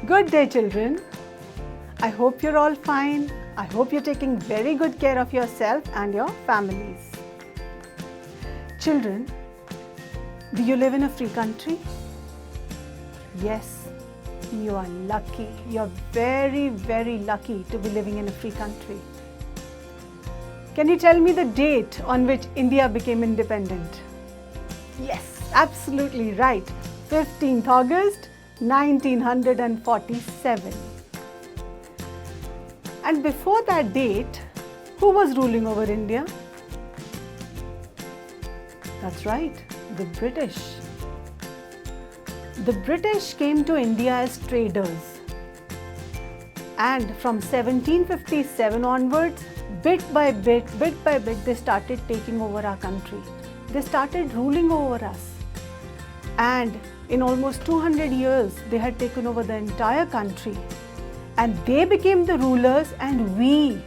Good day, children. I hope you're all fine. I hope you're taking very good care of yourself and your families. Children, do you live in a free country? Yes, you are lucky. You're very, very lucky to be living in a free country. Can you tell me the date on which India became independent? Yes, absolutely right. 15th August 1947. And before that date, who was ruling over India? That's right, the British. The British came to India as traders. And from 1757 onwards, bit by bit, they started taking over our country. They started ruling over us. And in almost 200 years, they had taken over the entire country. And they became the rulers, and we,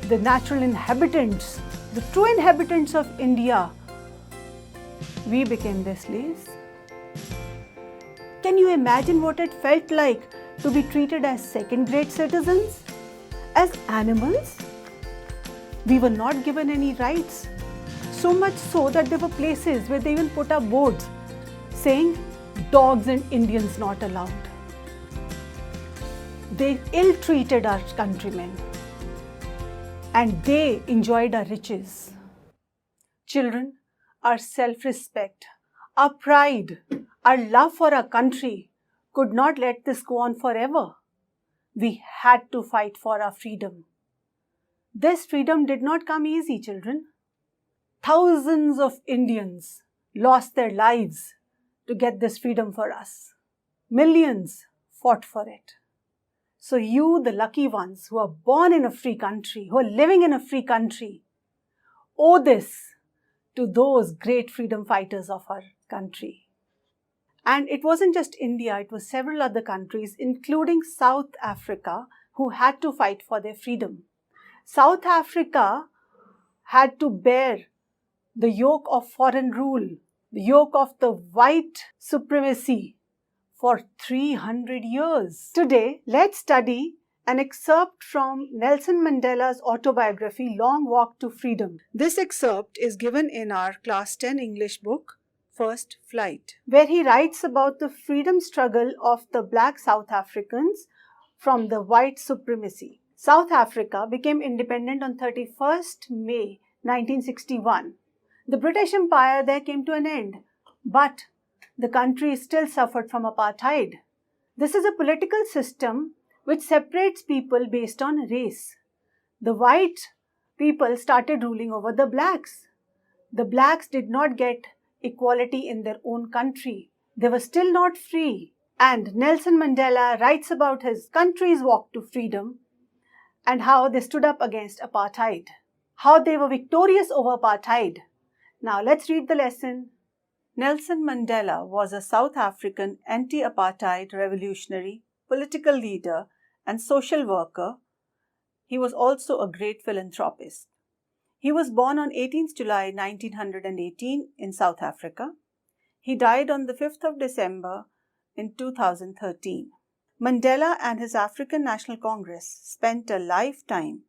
the natural inhabitants, the true inhabitants of India, we became their slaves. Can you imagine what it felt like to be treated as second-grade citizens? As animals? We were not given any rights. So much so that there were places where they even put up boards saying, dogs and Indians not allowed. They ill-treated our countrymen and they enjoyed our riches. Children, our self-respect, our pride, our love for our country could not let this go on forever. We had to fight for our freedom. This freedom did not come easy, children. Thousands of Indians lost their lives to get this freedom for us. Millions fought for it. So you, the lucky ones who are born in a free country, who are living in a free country, owe this to those great freedom fighters of our country. And it wasn't just India, it was several other countries, including South Africa, who had to fight for their freedom. South Africa had to bear the yoke of foreign rule, the yoke of the white supremacy for 300 years. Today, let's study an excerpt from Nelson Mandela's autobiography, Long Walk to Freedom. This excerpt is given in our Class 10 English book, First Flight, where he writes about the freedom struggle of the black South Africans from the white supremacy. South Africa became independent on 31st May 1961. The British Empire there came to an end, but the country still suffered from apartheid. This is a political system which separates people based on race. The white people started ruling over the blacks. The blacks did not get equality in their own country. They were still not free. And Nelson Mandela writes about his country's walk to freedom and how they stood up against apartheid, how they were victorious over apartheid. Now let's read the lesson. Nelson Mandela was a South African anti-apartheid revolutionary, political leader, and social worker. He was also a great philanthropist. He was born on 18th July 1918 in South Africa. He died on the 5th of December in 2013. Mandela and his African National Congress spent a lifetime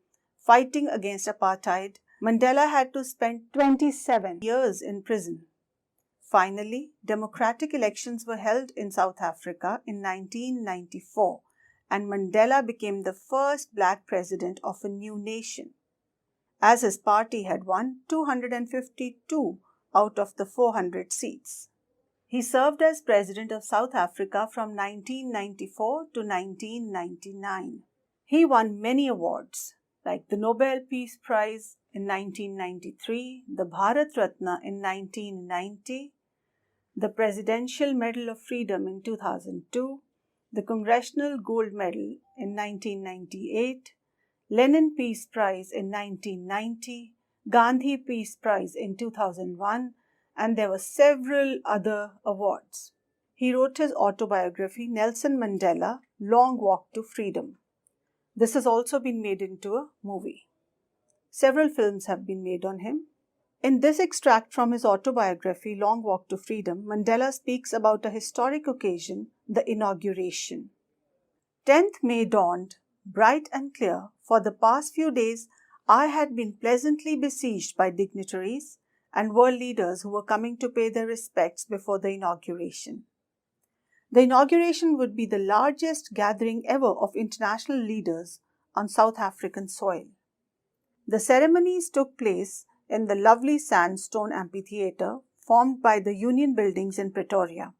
fighting against apartheid. Mandela had to spend 27 years in prison. Finally, democratic elections were held in South Africa in 1994, and Mandela became the first black president of a new nation, as his party had won 252 out of the 400 seats. He served as president of South Africa from 1994 to 1999. He won many awards, like the Nobel Peace Prize in 1993, the Bharat Ratna in 1990, the Presidential Medal of Freedom in 2002, the Congressional Gold Medal in 1998, Lenin Peace Prize in 1990, Gandhi Peace Prize in 2001, and there were several other awards. He wrote his autobiography, Nelson Mandela, Long Walk to Freedom. This has also been made into a movie. Several films have been made on him. In this extract from his autobiography, Long Walk to Freedom, Mandela speaks about a historic occasion, the inauguration. 10th May dawned, bright and clear. For the past few days, I had been pleasantly besieged by dignitaries and world leaders who were coming to pay their respects before the inauguration. The inauguration would be the largest gathering ever of international leaders on South African soil. The ceremonies took place in the lovely sandstone amphitheatre formed by the Union buildings in Pretoria.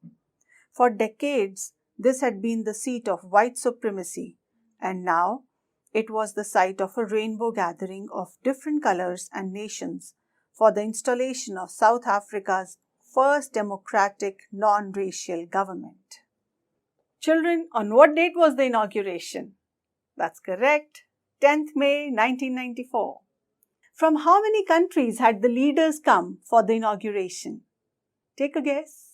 For decades, this had been the seat of white supremacy, and now it was the site of a rainbow gathering of different colors and nations for the installation of South Africa's first democratic non-racial government. Children, on what date was the inauguration? That's correct, 10th May 1994. From how many countries had the leaders come for the inauguration? Take a guess.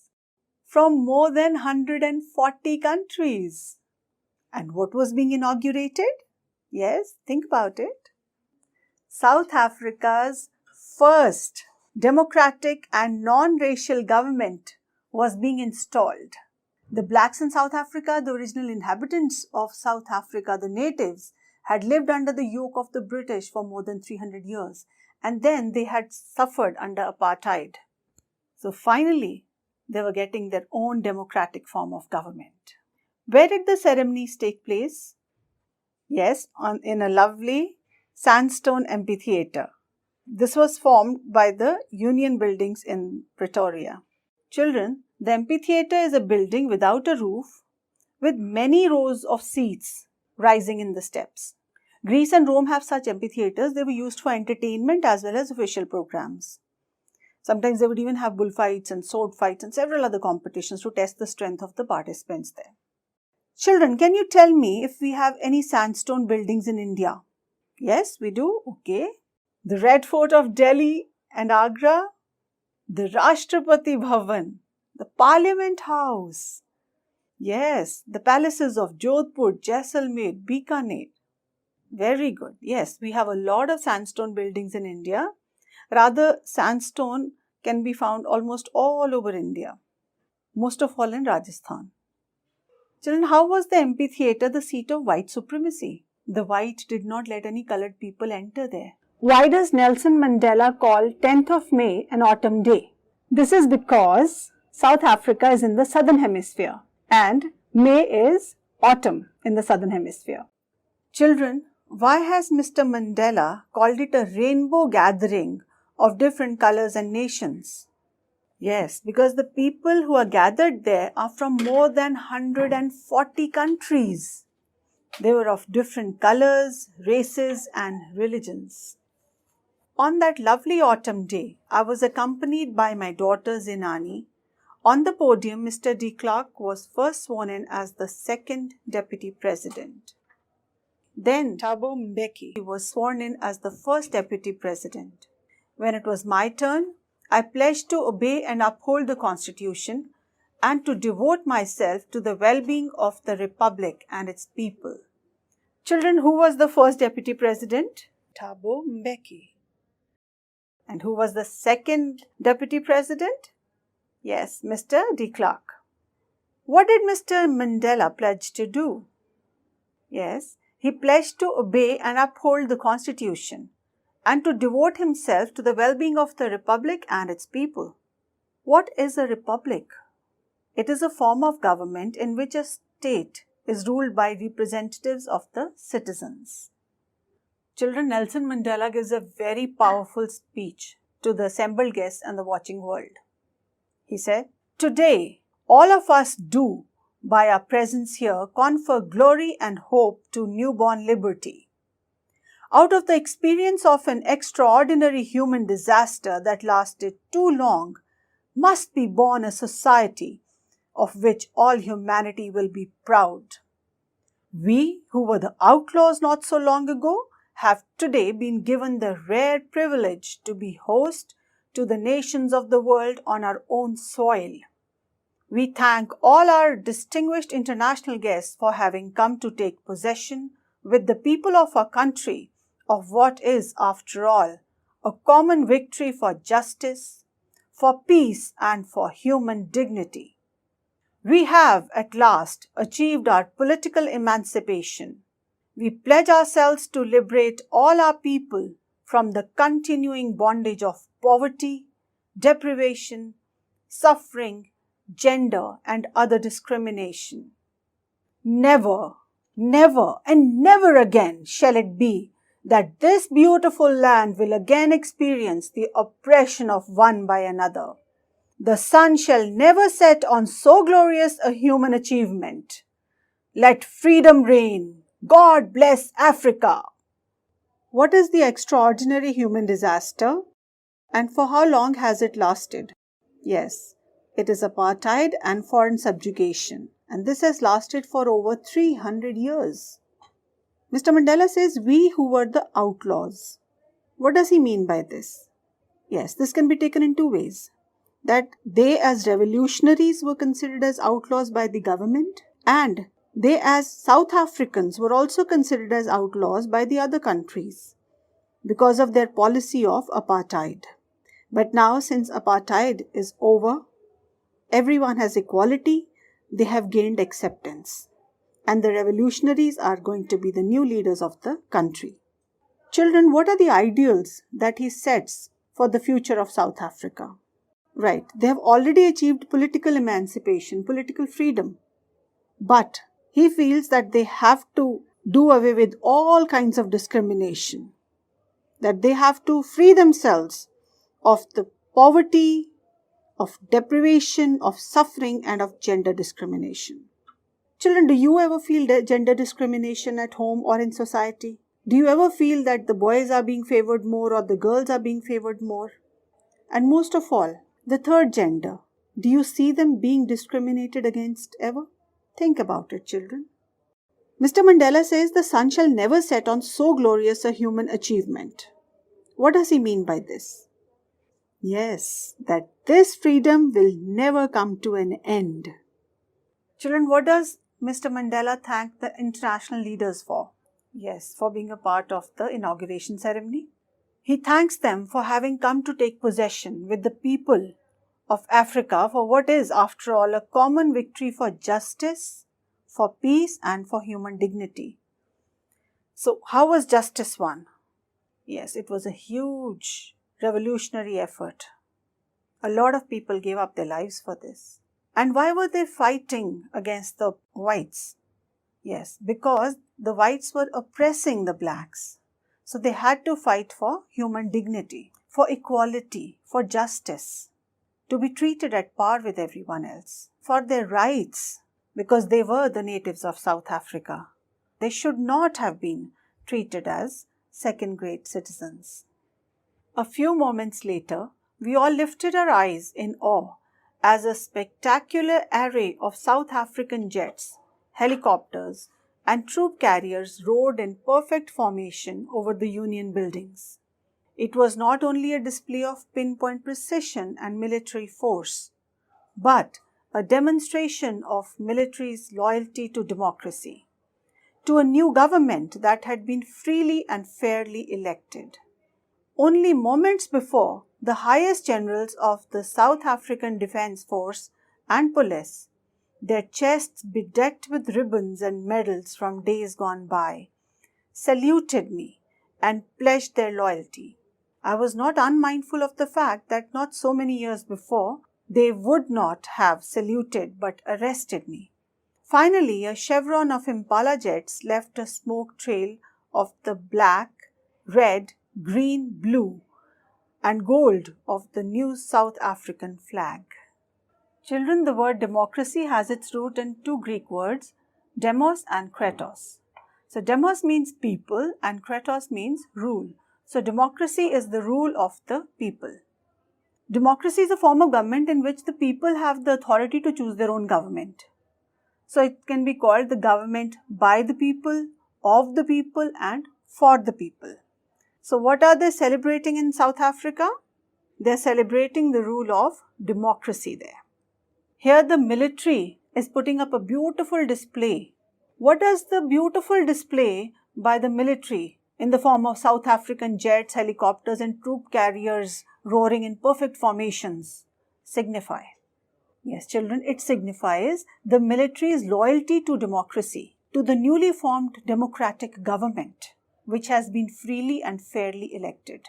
From more than 140 countries. And what was being inaugurated? Yes, think about it. South Africa's first democratic and non-racial government was being installed. The blacks in South Africa, the original inhabitants of South Africa, the natives, had lived under the yoke of the British for more than 300 years, and then they had suffered under apartheid. So finally, they were getting their own democratic form of government. Where did the ceremonies take place? Yes, in a lovely sandstone amphitheatre. This was formed by the Union buildings in Pretoria. Children, the amphitheatre is a building without a roof with many rows of seats rising in the steps. Greece and Rome have such amphitheatres. They were used for entertainment as well as official programs. Sometimes they would even have bullfights and sword fights and several other competitions to test the strength of the participants there. Children, can you tell me if we have any sandstone buildings in India? Yes, we do. Okay. The Red Fort of Delhi and Agra, the Rashtrapati Bhavan, the Parliament House. Yes, the palaces of Jodhpur, Jaisalmer, Bikaner. Very good. Yes, we have a lot of sandstone buildings in India. Rather, sandstone can be found almost all over India, most of all in Rajasthan. Children, how was the amphitheatre the seat of white supremacy? The white did not let any coloured people enter there. Why does Nelson Mandela call 10th of May an autumn day? This is because South Africa is in the southern hemisphere and May is autumn in the southern hemisphere. Children, why has Mr. Mandela called it a rainbow gathering of different colours and nations? Yes, because the people who are gathered there are from more than 140 countries. They were of different colours, races and religions. On that lovely autumn day, I was accompanied by my daughter Zinani. On the podium, Mr. de Klerk was first sworn in as the second Deputy President. Then Thabo Mbeki was sworn in as the first Deputy President. When it was my turn, I pledged to obey and uphold the Constitution and to devote myself to the well-being of the Republic and its people. Children, who was the first Deputy President? Thabo Mbeki. And who was the second Deputy President? Yes, Mr. de Klerk. What did Mr. Mandela pledge to do? Yes, he pledged to obey and uphold the Constitution and to devote himself to the well-being of the Republic and its people. What is a republic? It is a form of government in which a state is ruled by representatives of the citizens. Children, Nelson Mandela gives a very powerful speech to the assembled guests and the watching world. He said, "Today, all of us do, by our presence here, confer glory and hope to newborn liberty. Out of the experience of an extraordinary human disaster that lasted too long, must be born a society of which all humanity will be proud. We, who were the outlaws not so long ago, have today been given the rare privilege to be host to the nations of the world on our own soil. We thank all our distinguished international guests for having come to take possession with the people of our country of what is, after all, a common victory for justice, for peace and for human dignity. We have at last achieved our political emancipation. We pledge ourselves to liberate all our people from the continuing bondage of poverty, deprivation, suffering, gender, and other discrimination. Never, never, and never again shall it be that this beautiful land will again experience the oppression of one by another. The sun shall never set on so glorious a human achievement. Let freedom reign. God bless Africa. What is the extraordinary human disaster, and for how long has it lasted? Yes, it is apartheid and foreign subjugation, and this has lasted for over 300 years. Mr. Mandela says we who were the outlaws. What does he mean by this? Yes, this can be taken in two ways. That they as revolutionaries were considered as outlaws by the government, and they as South Africans were also considered as outlaws by the other countries because of their policy of apartheid. But now, since apartheid is over, everyone has equality, they have gained acceptance, and the revolutionaries are going to be the new leaders of the country. Children, what are the ideals that he sets for the future of South Africa? Right, they have already achieved political emancipation, political freedom. But he feels that they have to do away with all kinds of discrimination, that they have to free themselves of the poverty, of deprivation, of suffering, and of gender discrimination. Children, do you ever feel gender discrimination at home or in society? Do you ever feel that the boys are being favored more or the girls are being favored more? And most of all, the third gender, do you see them being discriminated against ever? Think about it, children. Mr. Mandela says the sun shall never set on so glorious a human achievement. What does he mean by this? Yes, that this freedom will never come to an end. Children, what does Mr. Mandela thank the international leaders for? Yes, for being a part of the inauguration ceremony. He thanks them for having come to take possession with the people of Africa for what is, after all, a common victory for justice, for peace, and for human dignity. So, how was justice won? Yes, it was a huge revolutionary effort. A lot of people gave up their lives for this. And why were they fighting against the whites? Yes, because the whites were oppressing the blacks. So they had to fight for human dignity, for equality, for justice, to be treated at par with everyone else, for their rights, because they were the natives of South Africa. They should not have been treated as second-grade citizens. A few moments later, we all lifted our eyes in awe as a spectacular array of South African jets, helicopters, and troop carriers roared in perfect formation over the Union buildings. It was not only a display of pinpoint precision and military force, but a demonstration of military's loyalty to democracy, to a new government that had been freely and fairly elected. Only moments before, the highest generals of the South African Defence Force and police, their chests bedecked with ribbons and medals from days gone by, saluted me and pledged their loyalty. I was not unmindful of the fact that not so many years before, they would not have saluted but arrested me. Finally, a chevron of Impala jets left a smoke trail of the black, red, green, blue, and gold of the new South African flag. Children, the word democracy has its root in two Greek words, demos and kratos. So demos means people and kratos means rule. So democracy is the rule of the people. Democracy is a form of government in which the people have the authority to choose their own government. So it can be called the government by the people, of the people, and for the people. So what are they celebrating in South Africa? They are celebrating the rule of democracy there. Here the military is putting up a beautiful display. What does the beautiful display by the military in the form of South African jets, helicopters, and troop carriers roaring in perfect formations signify? Yes, children, it signifies the military's loyalty to democracy, to the newly formed democratic government, which has been freely and fairly elected.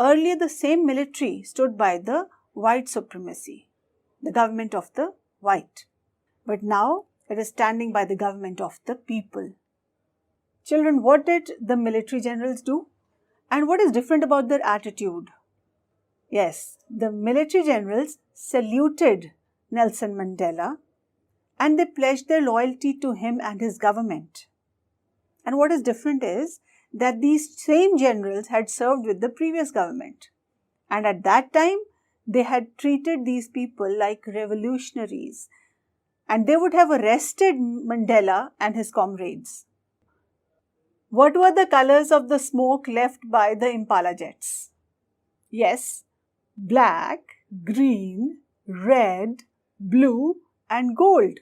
Earlier, the same military stood by the white supremacy, the government of the white. But now it is standing by the government of the people. Children, what did the military generals do? And what is different about their attitude? Yes, the military generals saluted Nelson Mandela and they pledged their loyalty to him and his government. And what is different is that these same generals had served with the previous government. And at that time, they had treated these people like revolutionaries. And they would have arrested Mandela and his comrades. What were the colors of the smoke left by the Impala jets? Yes, black, green, red, blue, and gold.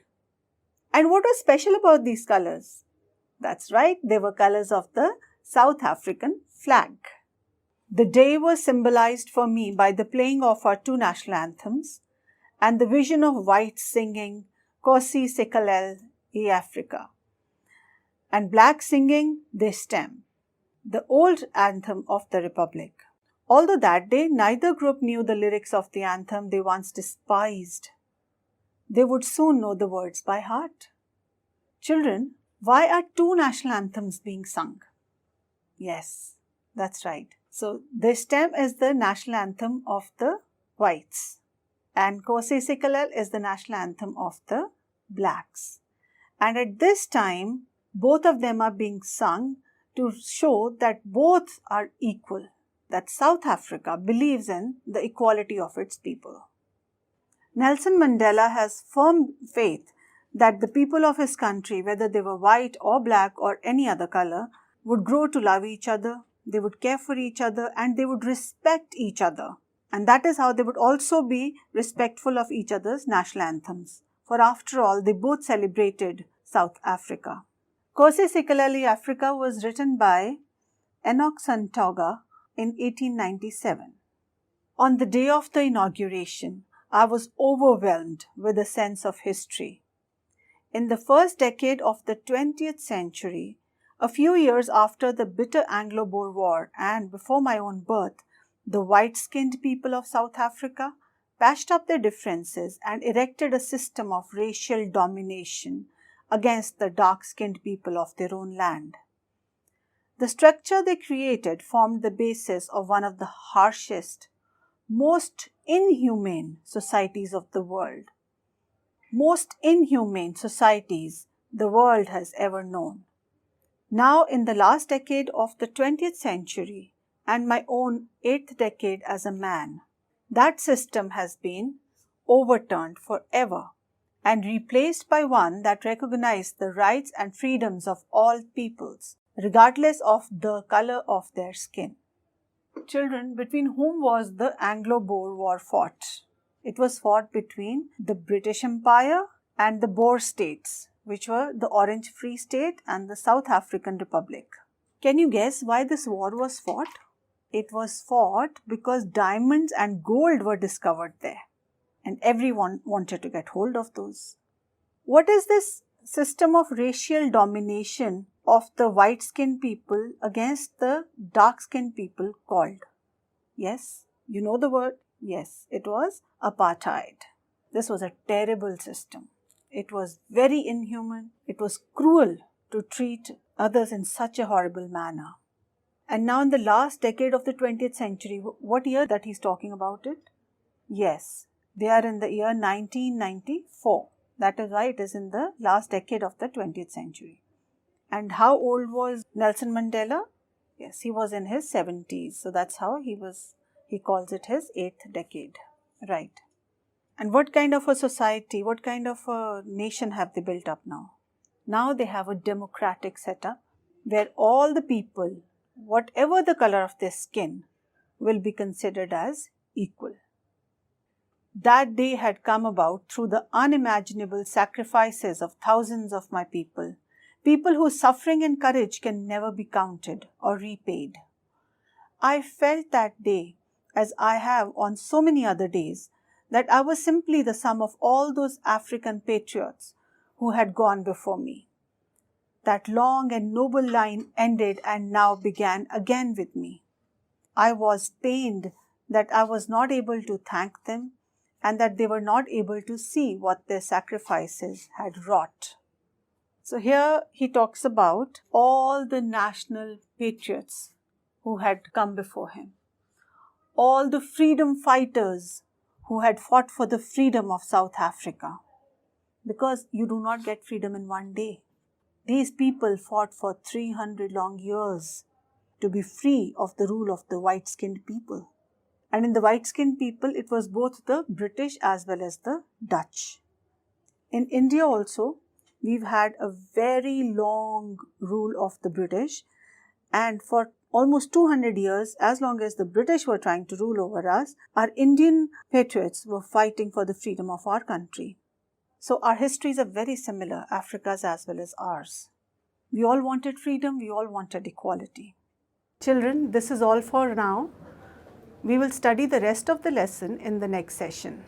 And what was special about these colors? That's right, they were colors of the South African flag. The day was symbolized for me by the playing of our two national anthems and the vision of whites singing Nkosi Sikelel' iAfrika and blacks singing This Stem, the old anthem of the Republic. Although that day neither group knew the lyrics of the anthem they once despised, they would soon know the words by heart. Children, why are two national anthems being sung? Yes, that's right. So, This Stem is the national anthem of the whites and Nkosi Sikelel' is the national anthem of the blacks. And at this time, both of them are being sung to show that both are equal, that South Africa believes in the equality of its people. Nelson Mandela has firm faith that the people of his country, whether they were white or black or any other color, would grow to love each other, they would care for each other, and they would respect each other. And that is how they would also be respectful of each other's national anthems. For after all, they both celebrated South Africa. Nkosi Sikelel' iAfrika was written by Enoch Santoga in 1897. On the day of the inauguration, I was overwhelmed with a sense of history. In the first decade of the 20th century, a few years after the bitter Anglo-Boer War and before my own birth, the white-skinned people of South Africa patched up their differences and erected a system of racial domination against the dark-skinned people of their own land. The structure they created formed the basis of one of the harshest, most inhumane societies of the world. Most inhumane societies the world has ever known. Now, in the last decade of the 20th century and my own 8th decade as a man, that system has been overturned forever and replaced by one that recognized the rights and freedoms of all peoples, regardless of the color of their skin. Children, between whom was the Anglo-Boer War fought? It was fought between the British Empire and the Boer states, which were the Orange Free State and the South African Republic. Can you guess why this war was fought? It was fought because diamonds and gold were discovered there, and everyone wanted to get hold of those. What is this system of racial domination of the white-skinned people against the dark-skinned people called? Yes, you know the word? Yes, it was apartheid. This was a terrible system. It was very inhuman. It was cruel to treat others in such a horrible manner. And now in the last decade of the 20th century, what year that he's talking about it? Yes, they are in the year 1994. That is why it is in the last decade of the 20th century. And how old was Nelson Mandela? Yes, he was in his 70s. So that's how he calls it his 8th decade. Right. And what kind of a society, what kind of a nation have they built up now? Now they have a democratic setup where all the people, whatever the color of their skin, will be considered as equal. That day had come about through the unimaginable sacrifices of thousands of my people, people whose suffering and courage can never be counted or repaid. I felt that day, as I have on so many other days, that I was simply the sum of all those African patriots who had gone before me. That long and noble line ended and now began again with me. I was pained that I was not able to thank them and that they were not able to see what their sacrifices had wrought. So here he talks about all the national patriots who had come before him, all the freedom fighters who had fought for the freedom of South Africa. Because you do not get freedom in one day. These people fought for 300 long years to be free of the rule of the white-skinned people. And in the white-skinned people, it was both the British as well as the Dutch. In India also, we've had a very long rule of the British, and for almost 200 years, as long as the British were trying to rule over us, our Indian patriots were fighting for the freedom of our country. So our histories are very similar, Africa's as well as ours. We all wanted freedom, we all wanted equality. Children, this is all for now. We will study the rest of the lesson in the next session.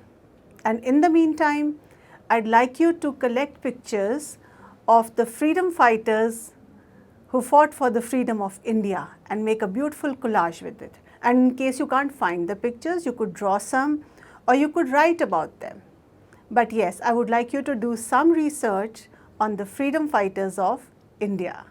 And in the meantime, I'd like you to collect pictures of the freedom fighters who fought for the freedom of India and make a beautiful collage with it. And in case you can't find the pictures, you could draw some or you could write about them. But yes, I would like you to do some research on the freedom fighters of India.